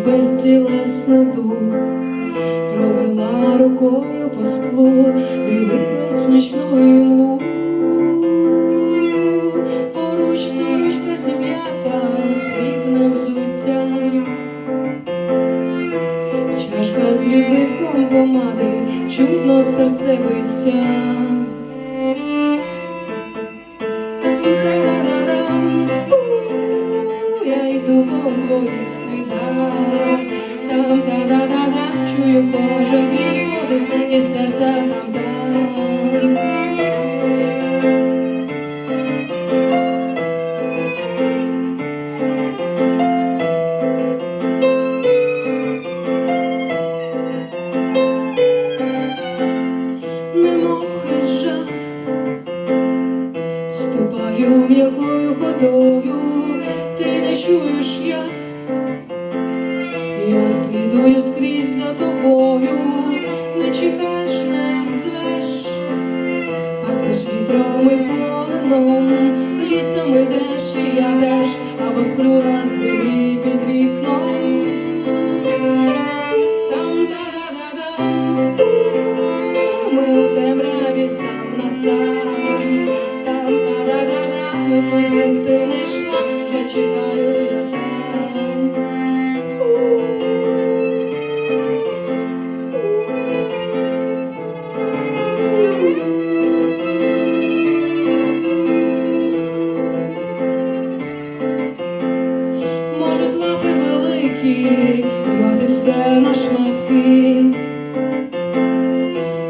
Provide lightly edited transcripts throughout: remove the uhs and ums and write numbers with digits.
безтілесний дух, провела рукою по склу, дивилась в нічну імлу. Поруч сорочка зім'ята, срібне взуття, чашка з відбитком помади, чутно серцебиття. Я йду по твоїх слідах, там-та-да-да-да, чую кожен твій подих і серця там-там. Немов хижак, ступаю м'якою ходою, ти не чуєш як я слідую скрізь за тобою, не чекаєш, не звеш, пахнеш вітром і полином, лісом ідеш, і я теж, або сплю на землі під вікном. Там-та-да-да-дам, ми у темряві сам на сам. Там-та-да-да-дам, ми куди б ти не йшла, вже чекаю я там. Можуть лапи великі рвати все на шматки,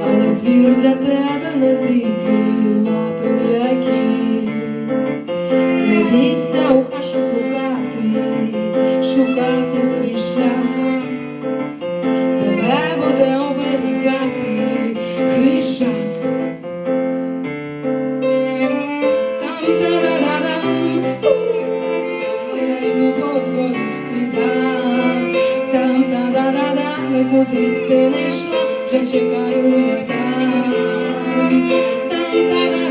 але звір для тебе не дикий, лапи м'які. Не бійся у хащах блукати, шукати свій шлях, тебе буде оберігати хижак. Там-та-да-да-дам, я йду по твоїх слідах, там-та-да-да-дам, куди б ти не йшла, вже чекаю я там. Там-та-да-да-дам.